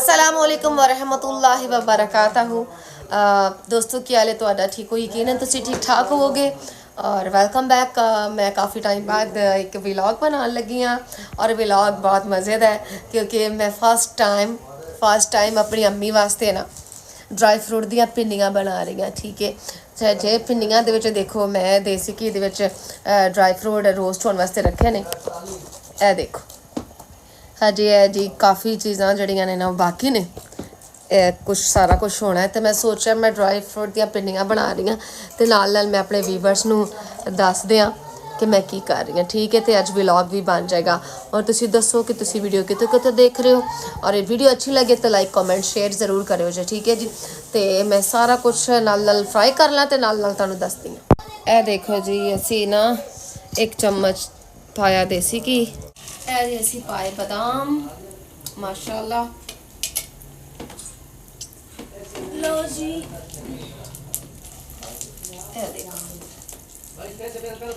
अस्सलामुअलैकुम वरहमतुल्लाहि वबरकातहू। दोस्तों की हाल है तुहाडा? ठीक हो? यकीनन तुसी ठीक ठाक होवोगे। और वेलकम बैक। मैं काफ़ी टाइम बाद एक व्लॉग बनाने लगी हाँ और व्लॉग बहुत मज़ेदार है क्योंकि मैं फस्ट टाइम अपनी अम्मी वास्ते ना ड्राई फ्रूट ਦੀਆਂ ਪਿੰਨੀਆਂ बना रही हाँ। ठीक है जे ਪਿੰਨੀਆਂ ਦੇ ਵਿੱਚ देखो मैं देसी घी ਦੇ ਵਿੱਚ ड्राई फ्रूट रोस्ट होने वास्ते रखे ने। ਇਹ देखो हजे है जी काफ़ी चीज़ां जड़ियां ने ना बाकी ने कुछ सारा कुछ होना है। तो मैं सोचा मैं ड्राई फ्रूट ਦੀਆਂ ਪਿੰਨੀਆਂ बना रही हाँ तो नाल मैं अपने व्यूवर्स नूं दस दियां कि मैं की कर रही हाँ। ठीक है तो अज व्लॉग भी बन जाएगा और तुसी दसो कि तुसी वीडियो कितों कितों देख रहे हो और ये वीडियो अच्छी लगे तो लाइक कमेंट शेयर ज़रूर करो जी। ठीक है जी तो मैं सारा कुछ नाल फ्राई कर ला तो नाल तुहानूं दसदी हाँ। ए देखो जी असी ना एक चम्मच पाया देसी घी, असी पाए बादाम माशाल्लाह। लो जी देखो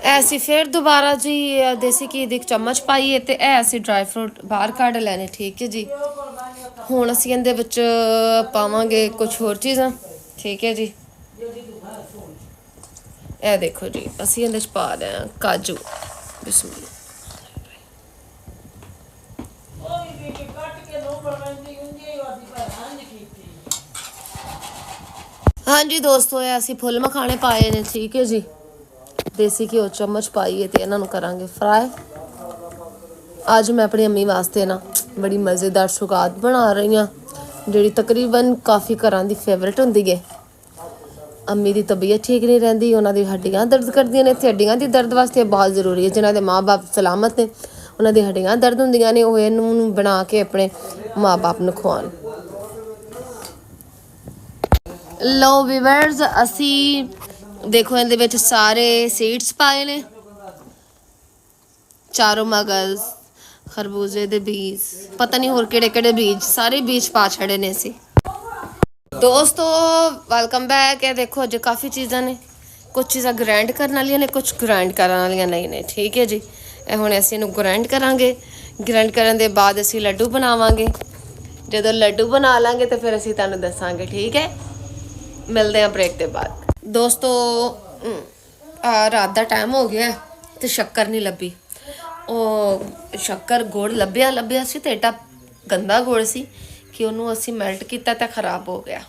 ऐसी फिर दोबारा जी देसी घी दी चम्मच पाइए तो ऐसी ड्राई फ्रूट बाहर कढ़ लैने। ठीक है जी हुण असीं इहदे विच पावांगे कुछ होर चीज़ां। ठीक है जी ए देखो जी असीं इहदे च पा रहे हैं काजू। बिस्मिल्लाह। हाँ जी दोस्तों ये असीं फुल मखाने पाए ने। ठीक है जी देसी घी चम्मच पाइए तो इन्हों करांगे फ्राई। अज मैं अपनी अम्मी वास्ते ना बड़ी मज़ेदार सुगात बना रही हाँ जी तकरीबन काफ़ी घरां दी फेवरेट होंदी है। अम्मी की तबीयत ठीक नहीं रही, उन्होंने हड्डियाँ दर्द करदियां ने। इत्थे हड्डियाँ की दर्द वास्ते बहुत जरूरी है जिन्हों के माँ बाप सलामत ने उन्होंने हड्डियाँ दर्द होंदियां ने वो इनू बना के अपने माँ बाप नूं खवान। लो व्यूअर्स असी देखो इहदे विच सारे सीड्स पाए ने, चारों मगज़ खरबूजे दे बीज पता नहीं होर किहड़े बीज सारे बीज पा छड़े ने असी। दोस्तों वेलकम बैक। है देखो अज काफ़ी चीज़ां ने, कुछ चीज़ां ग्राइंड करने वालियां ने कुछ ग्राइंड करने वालियां नहीं ने। ठीक है जी हुण असीं इहनूं ग्राइंड करांगे। ग्राइंड करन दे बाद असीं लड्डू बनावांगे। जदों लड्डू बना लांगे तो फिर असीं तुहानूं दसांगे। ठीक है मिलते हैं ब्रेक के बाद। दोस्तों रात का टाइम हो गया तो शक्कर नहीं लभी। ਉਹ शक्कर गुड़ ਲੱਭਿਆ ਸੀ ਤੇ ਏਡਾ गंदा गुड़ सी कि ਉਹਨੂੰ ਅਸੀਂ ਮੈਲਟ ਕੀਤਾ ਤਾਂ ਖਰਾਬ ਹੋ ਗਿਆ।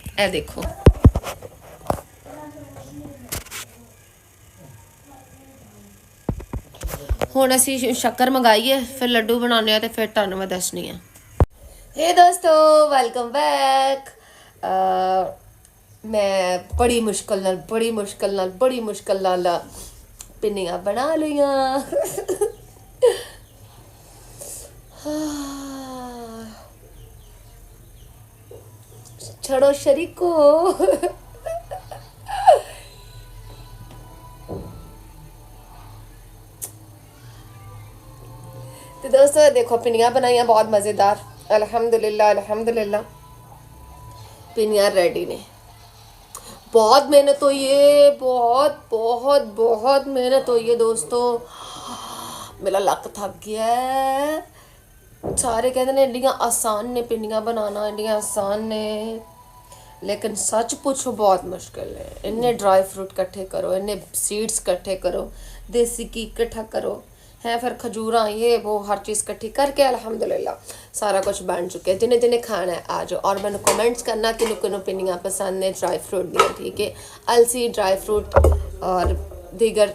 ਇਹ ਦੇਖੋ ਹੁਣ ਅਸੀਂ शक्कर मंगाइए फिर लड्डू बनाने आ ਤੇ फिर ਤੁਹਾਨੂੰ ਮੈਂ ਦੱਸਣੀ ਆ। हे दोस्तों वेलकम बैक। मैं बड़ी मुश्किल नाल पिन्नियां बना लिया। छड़ो शरीको। तो दोस्तों देखो पिन्नियां बनाई बहुत मज़ेदार अल्हम्दुलिल्लाह पिन्नियां रेडी ने। बहुत मेहनत हुई है, बहुत मेहनत हुई है दोस्तों। मेरा लक थक गया है। सारे कहते हैं एडियां आसान ने पिन्नियां बनाना, एडियां आसान ने लेकिन सच पूछो बहुत मुश्किल है। इन्ने ड्राई फ्रूट कट्ठे करो, इन्ने सीड्स कट्ठे करो, देसी घी इकट्ठा करो है, फिर खजूरा ये वो हर चीज़ इकट्ठी करके अल्हम्दुलिल्लाह सारा कुछ बन चुके हैं। जिन्हें जिन्हें खाना है आ जाओ और मैंने कमेंट्स करना कि किन्नू पिन्नियां पसंद ने ड्राई फ्रूट दियाँ। ठीक है अलसी ड्राई फ्रूट और दीगर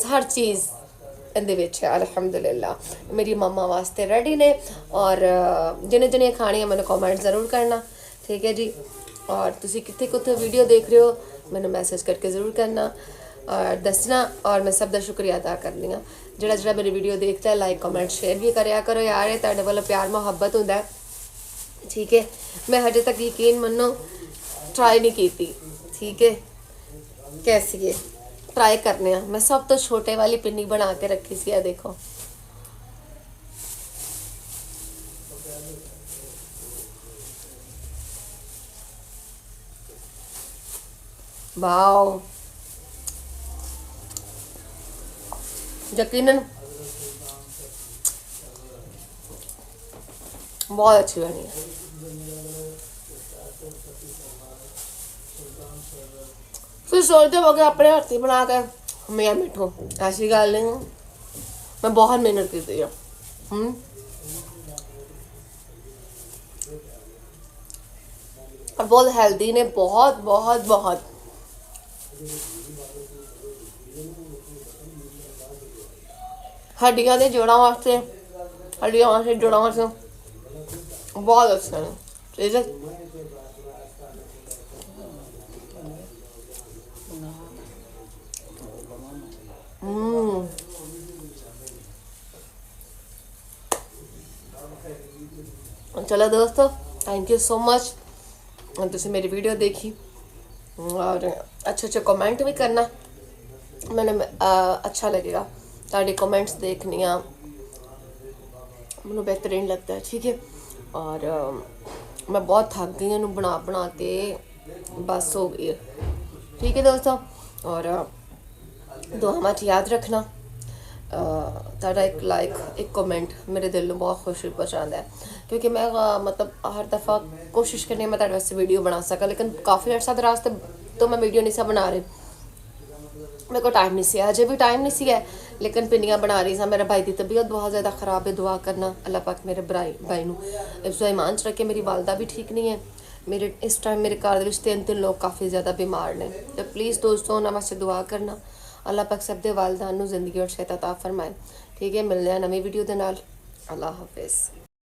हर चीज़ इहदे विच है अल्हम्दुलिल्लाह। मेरी मम्मा वास्ते रेडी ने और जिन्हें जिन्हें खानी है मैंने कमेंट ज़रूर करना। ठीक है जी और तुसी कित्थे कित्थे वीडियो देख रहे हो मैंने मैसेज करके ज़रूर करना और दसना और मैं सब का शुक्रिया अदा करनी हाँ। जिहड़ा मेरी वीडियो देखता है लाइक कमेंट शेयर भी करिया करो यार, ये तुहाडे वालों प्यार मुहब्बत होंदा है। ठीक है मैं हजे तक यकीन मनो ट्राई नहीं की। ठीक है कैसी है ट्राई करने मैं सब तो छोटे वाली पिन्नी बना के रखी सी। देखो वाओ, यकीनन बहुत अच्छी बनी है। फिर सोचते हो कि अपने हाथी बना के मैं मिठो, ऐसी गल नहीं, मैं बहुत मेहनत की थी। और बहुत हेल्दी ने, बहुत बहुत बहुत। हड्डियां के जोड़ों वास्ते, हड्डियां वास्ते, जोड़ों वास्ते बहुत अच्छा है। ठीक है, चलो दोस्तों, थैंक यू सो मच तुसी मेरी वीडियो देखी और अच्छे अच्छे कमेंट भी करना, मैंने अच्छा लगेगा ताड़ी कमेंट्स देखनिया, मैंने बेहतरीन लगता है। ठीक है, और मैं बहुत थक गई हूँ बना बना के, बस हो गई है। ठीक है दोस्तों, और दुआ मत याद रखना, ताड़ा एक लाइक, एक कमेंट मेरे दिल में बहुत खुशी पहुँचाता है, क्योंकि मैं मतलब हर दफ़ा कोशिश करनी मैं ताड़े वास्ते वीडियो बना सका, लेकिन काफ़ी अर्सा दराज तो मैं वीडियो नहीं सा बना रही, मेरे को टाइम नहीं सी, अजय भी टाइम नहीं सी है, लेकिन पिंडियाँ बना रही सा। मेरा भाई की तबीयत बहुत ज़्यादा ख़राब है, दुआ करना अल्लाह पाक मेरे भाई नू इफ्ज़ो ईमान च रखे। मेरी वालदा भी ठीक नहीं है, मेरे इस टाइम मेरे घर दे 3 लोग काफ़ी ज़्यादा बीमार ने, तो प्लीज़ दोस्तों उन्होंने वास्ते दुआ करना, अल्लाह पाक सब दे वालदान नू ज़िंदगी और सेहत अता फरमाए। ठीक है, मिलने नवी वीडियो दे नाल, अल्लाह हाफिज़।